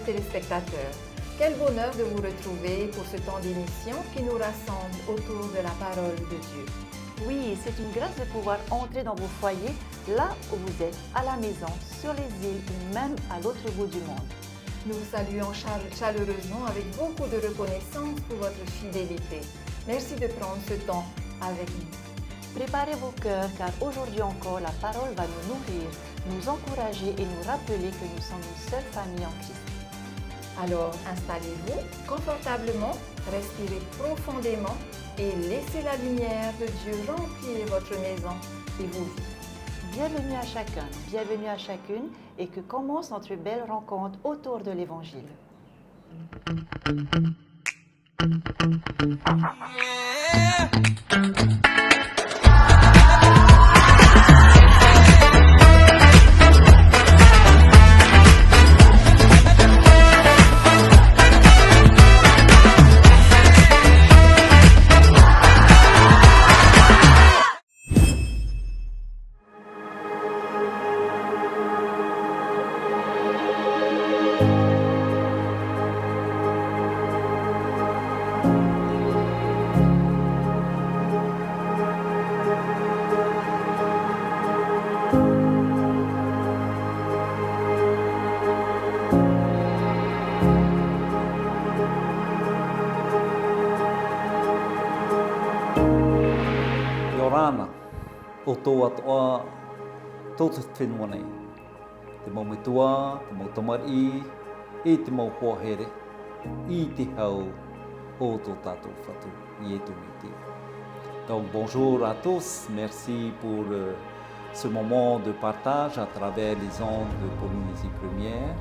chers téléspectateurs. Quel bonheur de vous retrouver pour ce temps d'émission qui nous rassemble autour de la parole de Dieu. Oui, c'est une grâce de pouvoir entrer dans vos foyers, là où vous êtes, à la maison, sur les îles ou même à l'autre bout du monde. Nous vous saluons chaleureusement avec beaucoup de reconnaissance pour votre fidélité. Merci de prendre ce temps avec nous. Préparez vos cœurs car aujourd'hui encore la parole va nous nourrir, nous encourager et nous rappeler que nous sommes une seule famille en Christ. Alors installez-vous confortablement, respirez profondément et laissez la lumière de Dieu remplir votre maison et vos vies. Bienvenue à chacun, bienvenue à chacune et que commence notre belle rencontre autour de l'Évangile. Yorana, o tō atoa, tōtu whenua nei. Te mau mitua, te mau tamari, e te mau hoahere, i te hau o tō tātou whatu, i e tūmiti. Donc bonjour à tous, merci pour ce moment de partage à travers les ondes de Polynésie Première.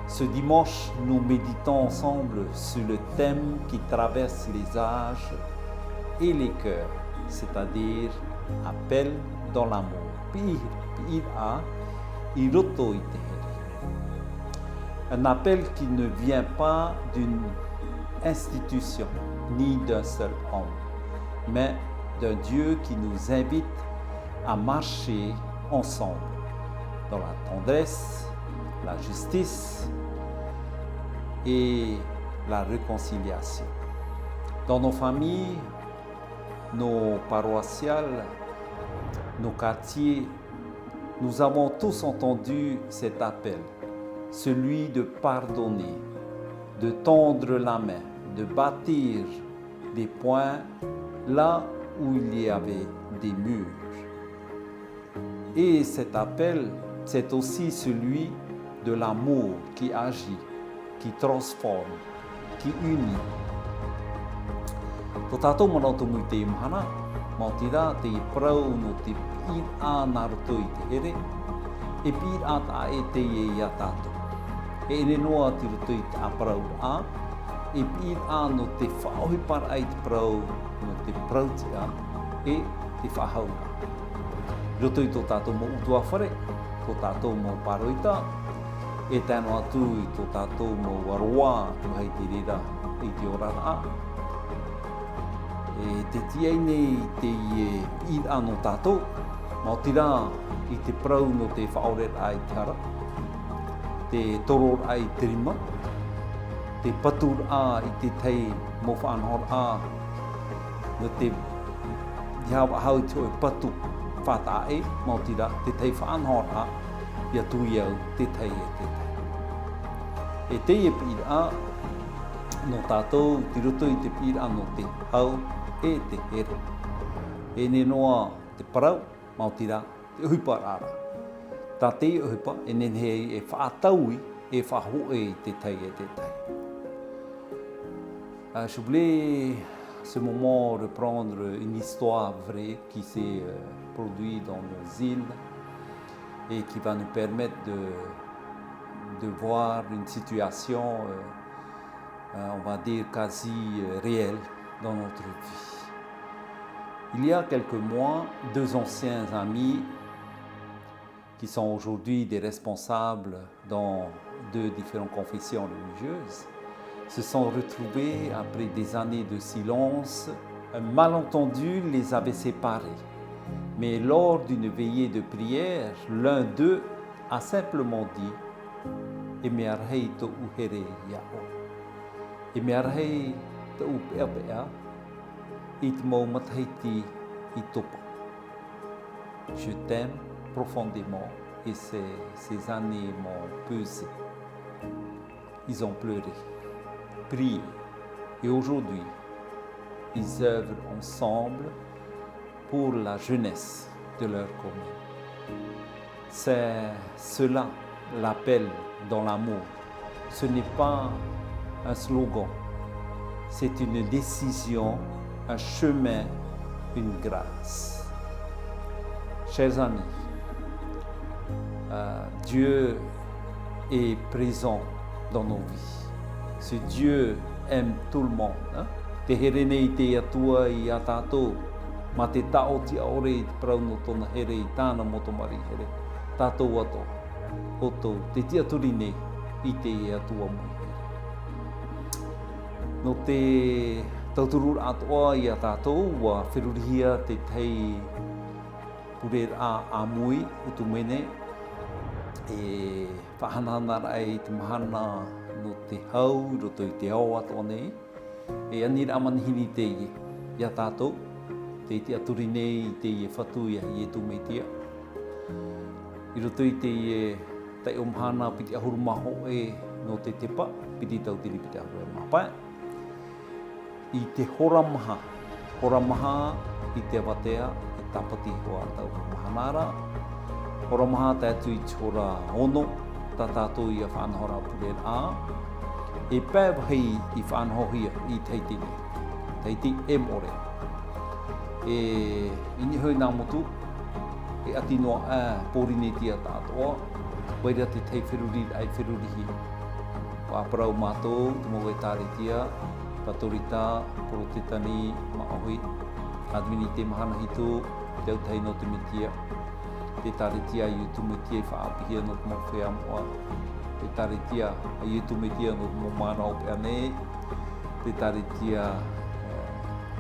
Ce dimanche, nous méditons ensemble sur le thème qui traverse les âges et les cœurs, c'est-à-dire appel dans l'amour. Un appel qui ne vient pas d'une institution ni d'un seul homme, mais d'un Dieu qui nous invite à marcher ensemble dans la tendresse, la justice et la réconciliation. Dans nos familles, nos paroissiales, nos quartiers, nous avons tous entendu cet appel, celui de pardonner, de tendre la main, de bâtir des ponts là où il y avait des murs. Et cet appel, c'est aussi celui de l'amour qui agit, qui transforme, qui unit. Tō tātou manautu mui te imahana, mō tira te prau no te pīr a naruto i te here, e pīr a ta e te e ia tātou. E ene noa te ruto i te aprau a, e pīr a no te whaohi para ai te prau no te prauti a, e te whahau a. Roto i tō tātou mō utua whare, tō tātou mō paroita, e tēno atu i tō tātou mō waroa, tu hei te rera i te orara a. E te tiai nei te i ano tātou, mō tira i te prau no te whaoret ai te hara, te toror ai te rima, te patur a i te tei mō whaanhor a, no te hiawa hau te oi patu whata e, mō tira te tei whaanhor a, ia tui au te tei e te tei. E te e pīr a, no tātou, te roto i te pīr a no te hau, e te here. E ne noa te parau, mau tira, te uhipa rara. Tā te uhipa, e nenhei e whaataui, e whahoe i te tei e te tei. Je voulais ce moment reprendre une histoire vraie qui s'est produite dans nos îles et qui va nous permettre de voir une situation, on va dire, quasi réelle dans notre vie. Il y a quelques mois, deux anciens amis qui sont aujourd'hui des responsables dans deux différentes confessions religieuses se sont retrouvés après des années de silence. Un malentendu les avait séparés. Mais lors d'une veillée de prière, l'un d'eux a simplement dit e mea rei to uhere ia o. E mea rei to upea pea i te mau mataiti i topa. Je t'aime profondément et ces années m'ont pesé. Ils ont pleuré, prié et aujourd'hui ils œuvrent ensemble pour la jeunesse de leur commune. C'est cela l'appel dans l'amour. Ce n'est pas un slogan, c'est une décision, un chemin, une grâce. Chers amis, Dieu est présent dans nos vies. Ce Dieu aime tout le monde. Te here nei te atua i a tātou, ma te tao ti aore i te parau no tona here i tāna motomari here. Tātou ato, oto, te tia turi nei i te atua mui here. No te tauturu atoa i a tātou, wa whirurihia te tei purer a mui utu mene, e whahanahana rai te mahana no te hau, roto i te ao atoa nei, e anira amanihini te ie, ia tātou, te iti aturi nei te ie whatu ia i e tūmeitia. I roto i te ie tai o mahana piti ahuru maho e no te tepa, piti tau tiri piti ahuru e mapai. I te hora maha i te awatea, e tapati hoa tau mahanara. Hora maha te atu i te hora ono, tā tātou i a whanahora purer a. E pēwahi i whanahohia i teitini, teiti e more. E ini hoi nā motu, e ati noa ā pōrine tia tātoa, waira te tei whiruri ai whirurihi. Wa parau mātou, te mo e tāre tia, patorita, porotitani, maahui, admini te mahana hitu, te au tei no te mitia, te tāre tia i utu mitia i whaapihia no te mawhea moa, te taritia a i tu metia no mo mana o pea nei, te taritia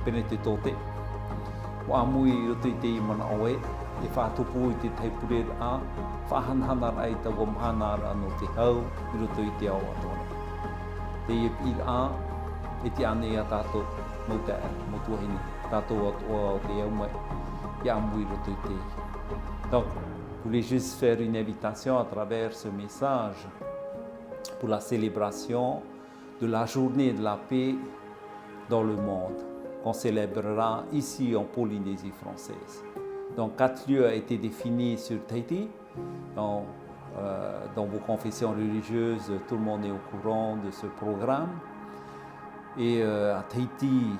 pene te tote. O amui roto i te i mana oe, e whātupu i te teipurera a, whahanhana rai tau o mahana ara no te hau, i roto i te ao atona. Te i pira a, e te ane a tātou, mo te mo tuahini, tātou atoa o te au mai, i amui roto i te i. Donc, je voulais juste faire une invitation à travers ce message pour la célébration de la journée de la paix dans le monde, qu'on célébrera ici en Polynésie française. Donc, 4 lieux ont été définis sur Tahiti. Dans vos confessions religieuses, tout le monde est au courant de ce programme. Et à Tahiti,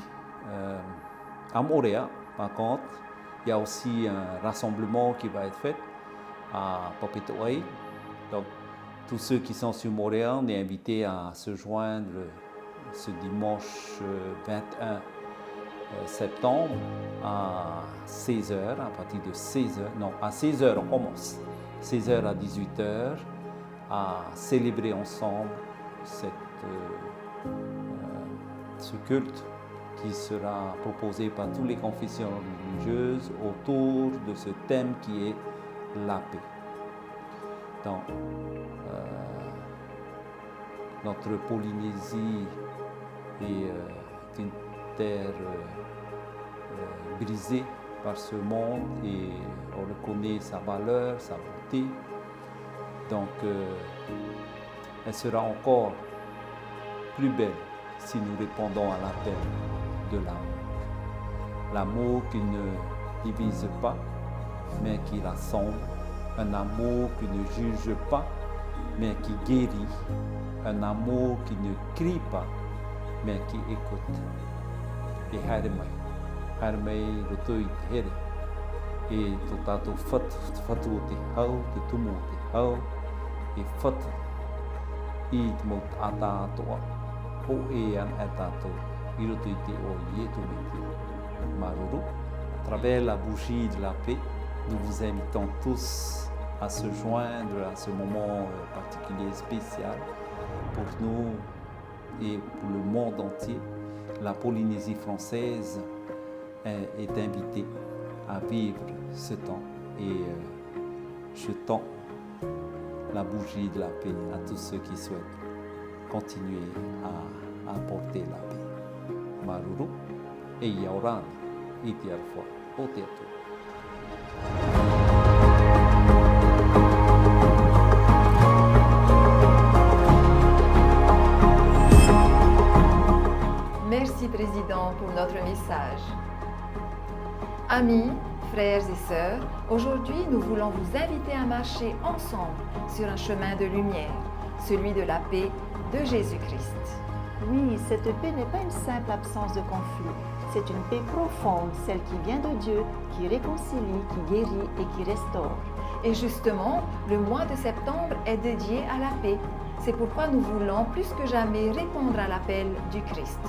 à Moorea, par contre, il y a aussi un rassemblement qui va être fait à Papeto'ai. Donc, tous ceux qui sont sur Moorea, on est invités à se joindre ce dimanche 21 septembre à 16h, à partir de 16h, non, à 16h on commence, 16h à 18h, à célébrer ensemble ce culte qui sera proposé par toutes les confessions religieuses autour de ce thème qui est la paix. Donc, notre Polynésie est une terre brisée par ce monde et on reconnaît sa valeur, sa beauté. Donc, elle sera encore plus belle si nous répondons à l'appel de l'amour. L'amour qui ne divise pas, mais qui rassemble. Un amour qui ne juge pas, mais qui guérit. Un amour qui ne crie pas, mais qui écoute. Et haere roto i te here. E tō tātou whatu o te hau, te tumu o te hau, e whatu i te mau ata atoa. O e an e tātou, i roto i te o i e tōmiti. Maruru, à travers la bougie de la paix, nous vous invitons tous à se joindre à ce moment particulier spécial pour nous et pour le monde entier. La Polynésie française est invitée à vivre ce temps et je tends la bougie de la paix à tous ceux qui souhaitent continuer à apporter la paix. Maruru, e yaorana, iti arfoa, o te atu. Merci Président pour notre message. Amis, frères et sœurs, aujourd'hui nous voulons vous inviter à marcher ensemble sur un chemin de lumière, celui de la paix de Jésus-Christ. Oui, cette paix n'est pas une simple absence de conflit. C'est une paix profonde, celle qui vient de Dieu, qui réconcilie, qui guérit et qui restaure. Et justement, le mois de septembre est dédié à la paix. C'est pourquoi nous voulons plus que jamais répondre à l'appel du Christ,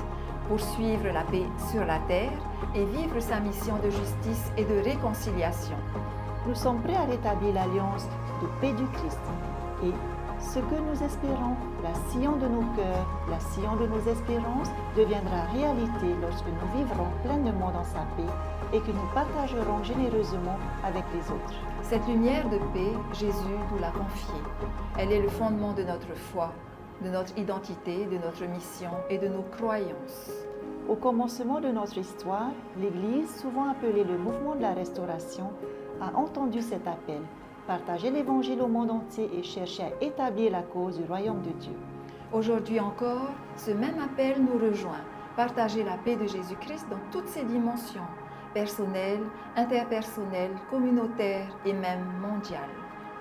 poursuivre la paix sur la terre et vivre sa mission de justice et de réconciliation. Nous sommes prêts à rétablir l'alliance de paix du Christ. Et ce que nous espérons, la sillon de nos cœurs, la sillon de nos espérances, deviendra réalité lorsque nous vivrons pleinement dans sa paix et que nous partagerons généreusement avec les autres. Cette lumière de paix, Jésus nous l'a confiée. Elle est le fondement de notre foi, de notre identité, de notre mission et de nos croyances. Au commencement de notre histoire, l'Église, souvent appelée le mouvement de la restauration, a entendu cet appel, partager l'Évangile au monde entier et chercher à établir la cause du royaume de Dieu. Aujourd'hui encore, ce même appel nous rejoint, partager la paix de Jésus-Christ dans toutes ses dimensions, personnelle, interpersonnelle, communautaire et même mondiale.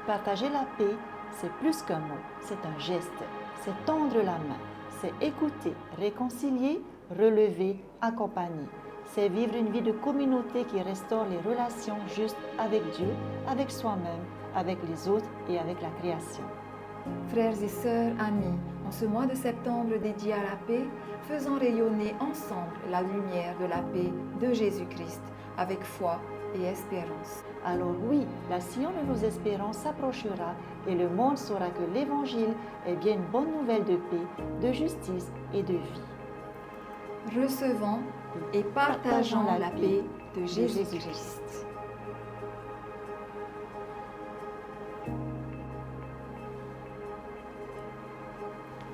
Partager la paix, c'est plus qu'un mot, c'est un geste, c'est tendre la main, c'est écouter, réconcilier, relever, accompagner. C'est vivre une vie de communauté qui restaure les relations justes avec Dieu, avec soi-même, avec les autres et avec la création. Frères et sœurs, amis, en ce mois de septembre dédié à la paix, faisons rayonner ensemble la lumière de la paix de Jésus-Christ avec foi et espérance. Alors oui, la sillon de nos espérances s'approchera et le monde saura que l'Évangile est bien une bonne nouvelle de paix, de justice et de vie. Recevons et partageons la paix de Jésus-Christ.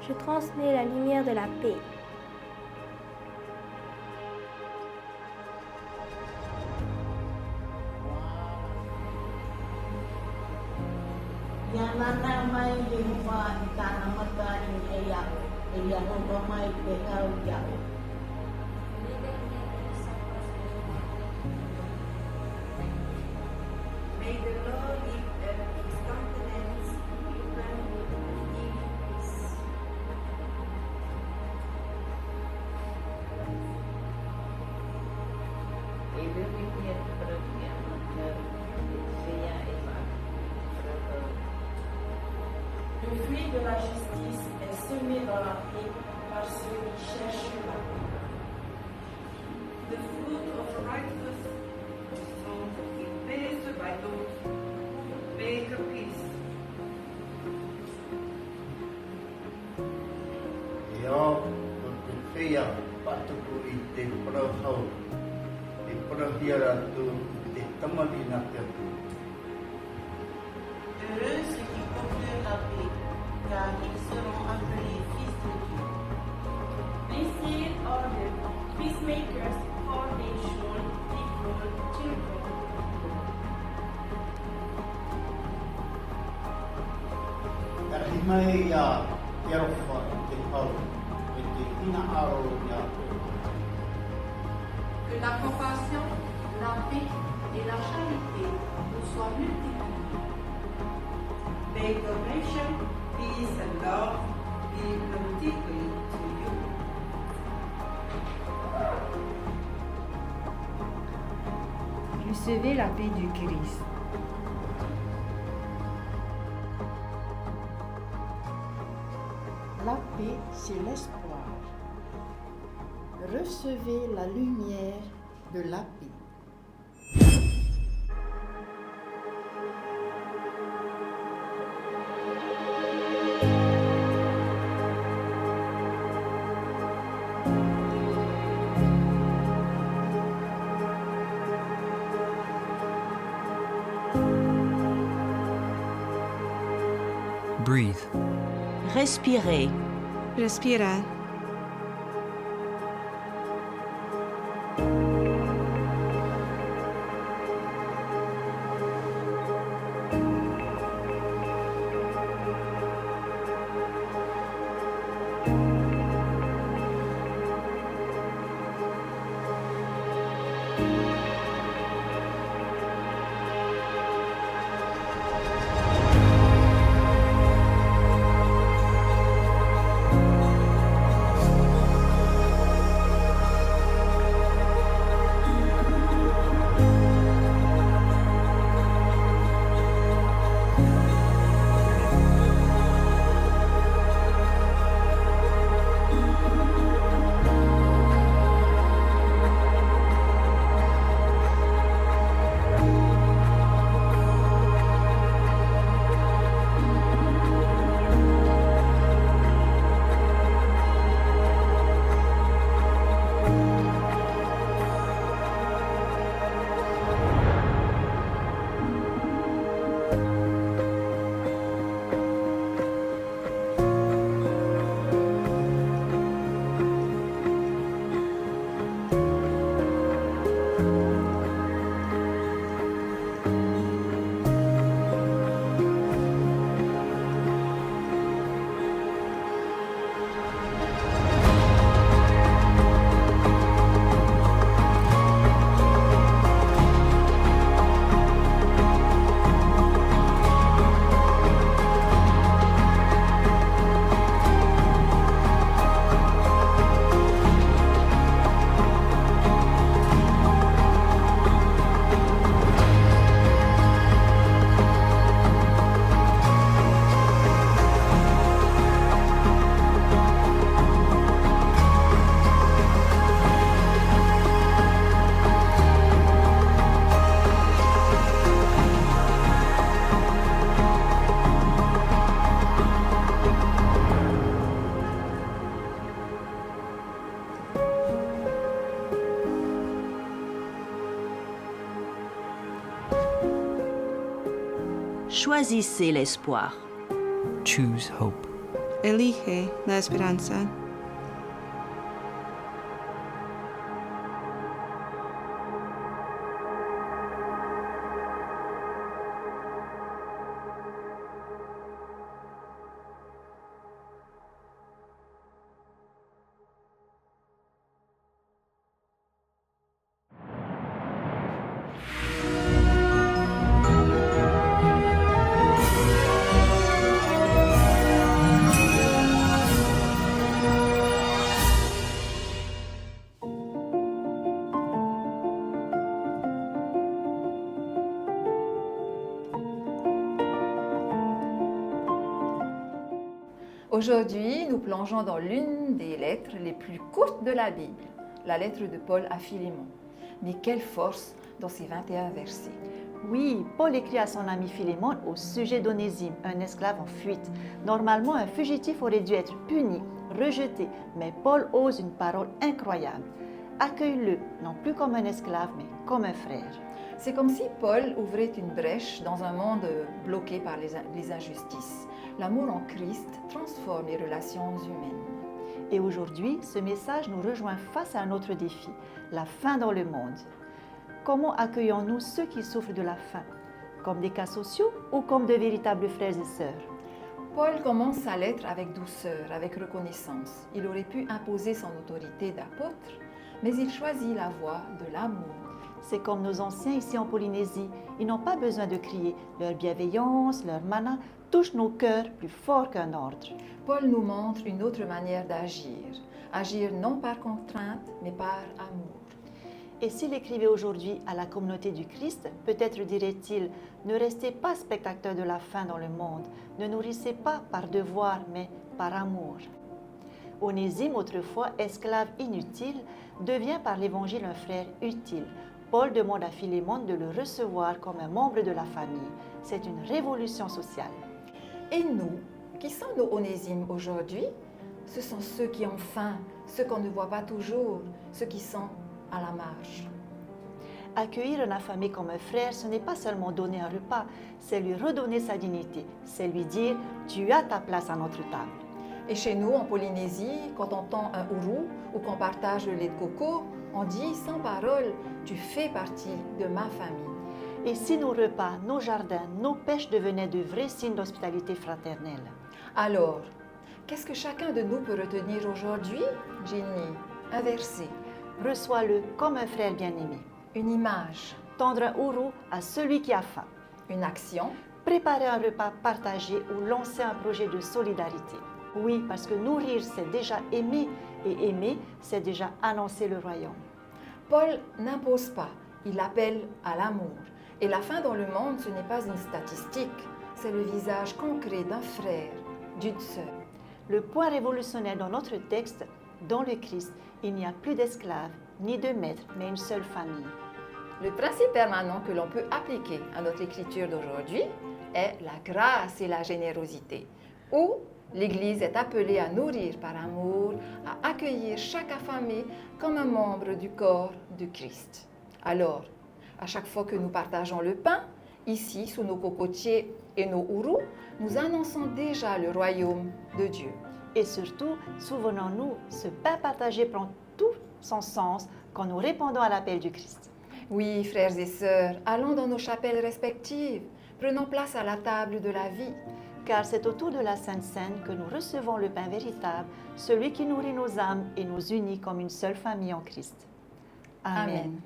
Je transmets la lumière de la paix. Yanana mai de wa itana mata in eya no mai pe hau ya. May the Lord lift up his countenance upon you and give you peace. Le fruit de la justice est semé dans la paix par ceux qui cherchent la paix. The fruit of righteousness is blessed by those who make peace. Yo, saya patuku ite perahau, di perahiara tu di tamalina tu. Heureux ceux qui procurent la paix, car ils seront appelés fils de Dieu. Blessed are the peacemakers, for they shall be called children. Kahimai ya tiarofa di hau, di ina aro ya. Que la compassion, la paix et la charité nous soient multipliées. May compassion, peace and love be multiplied to you. Recevez la paix du Christ. La paix, c'est l'espoir. Recevez la lumière de la paix. Breathe. Respirez. Respira. Choisissez l'espoir. Choose hope. Elige la esperanza. Aujourd'hui, nous plongeons dans l'une des lettres les plus courtes de la Bible, la lettre de Paul à Philémon. Mais quelle force dans ces 21 versets! Oui, Paul écrit à son ami Philémon au sujet d'Onésime, un esclave en fuite. Normalement, un fugitif aurait dû être puni, rejeté, mais Paul ose une parole incroyable. Accueille-le, non plus comme un esclave, mais comme un frère. C'est comme si Paul ouvrait une brèche dans un monde bloqué par les injustices. L'amour en Christ transforme les relations humaines. Et aujourd'hui, ce message nous rejoint face à un autre défi, la faim dans le monde. Comment accueillons-nous ceux qui souffrent de la faim? Comme des cas sociaux ou comme de véritables frères et sœurs? Paul commence sa lettre avec douceur, avec reconnaissance. Il aurait pu imposer son autorité d'apôtre, mais il choisit la voie de l'amour. C'est comme nos anciens ici en Polynésie. Ils n'ont pas besoin de crier. Leur bienveillance, leur mana touchent nos cœurs plus fort qu'un ordre. Paul nous montre une autre manière d'agir. Agir non par contrainte, mais par amour. Et s'il écrivait aujourd'hui à la communauté du Christ, peut-être dirait-il, ne restez pas spectateurs de la faim dans le monde, ne nourrissez pas par devoir, mais par amour. Onésime, autrefois esclave inutile, devient par l'Évangile un frère utile. Paul demande à Philémon de le recevoir comme un membre de la famille. C'est une révolution sociale. Et nous, qui sont nos Onésimes aujourd'hui? Ce sont ceux qui ont faim, ceux qu'on ne voit pas toujours, ceux qui sont à la marge. Accueillir un affamé comme un frère, ce n'est pas seulement donner un repas, c'est lui redonner sa dignité, c'est lui dire « tu as ta place à notre table ». Et chez nous, en Polynésie, quand on tend un ourou ou qu'on partage le lait de coco, on dit sans parole « tu fais partie de ma famille ». Et si nos repas, nos jardins, nos pêches devenaient de vrais signes d'hospitalité fraternelle? Alors, qu'est-ce que chacun de nous peut retenir aujourd'hui, Ginny? Un verset. Reçois-le comme un frère bien-aimé. Une image. Tendre un ourou à celui qui a faim. Une action. Préparer un repas partagé ou lancer un projet de solidarité. Oui, parce que nourrir, c'est déjà aimer, et aimer, c'est déjà annoncer le royaume. Paul n'impose pas, il appelle à l'amour. Et la faim dans le monde, ce n'est pas une statistique, c'est le visage concret d'un frère, d'une sœur. Le point révolutionnaire dans notre texte, dans le Christ, il n'y a plus d'esclaves, ni de maîtres, mais une seule famille. Le principe permanent que l'on peut appliquer à notre écriture d'aujourd'hui est la grâce et la générosité, où l'Église est appelée à nourrir par amour, à accueillir chaque affamé comme un membre du corps du Christ. Alors, à chaque fois que nous partageons le pain, ici sous nos cocotiers et nos ourous, nous annonçons déjà le royaume de Dieu. Et surtout, souvenons-nous, ce pain partagé prend tout son sens quand nous répondons à l'appel du Christ. Oui, frères et sœurs, allons dans nos chapelles respectives, prenons place à la table de la vie. Car c'est autour de la Sainte Seine que nous recevons le pain véritable, celui qui nourrit nos âmes et nous unit comme une seule famille en Christ. Amen.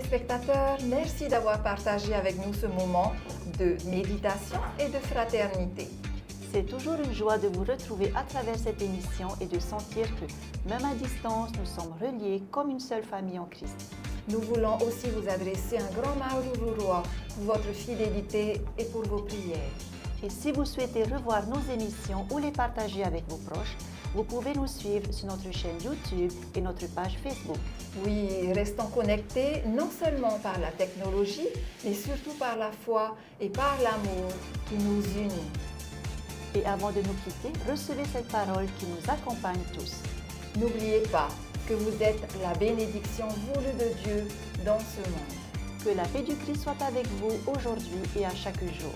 téléspectateurs, merci d'avoir partagé avec nous ce moment de méditation et de fraternité. C'est toujours une joie de vous retrouver à travers cette émission et de sentir que, même à distance, nous sommes reliés comme une seule famille en Christ. Nous voulons aussi vous adresser un grand Marururua pour votre fidélité et pour vos prières. Et si vous souhaitez revoir nos émissions ou les partager avec vos proches, vous pouvez nous suivre sur notre chaîne YouTube et notre page Facebook. Oui, restons connectés non seulement par la technologie, mais surtout par la foi et par l'amour qui nous unit. Et avant de nous quitter, recevez cette parole qui nous accompagne tous. N'oubliez pas que vous êtes la bénédiction voulue de Dieu dans ce monde. Que la paix du Christ soit avec vous aujourd'hui et à chaque jour.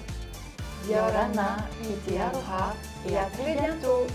Yorana, iti aroha, et à très bientôt.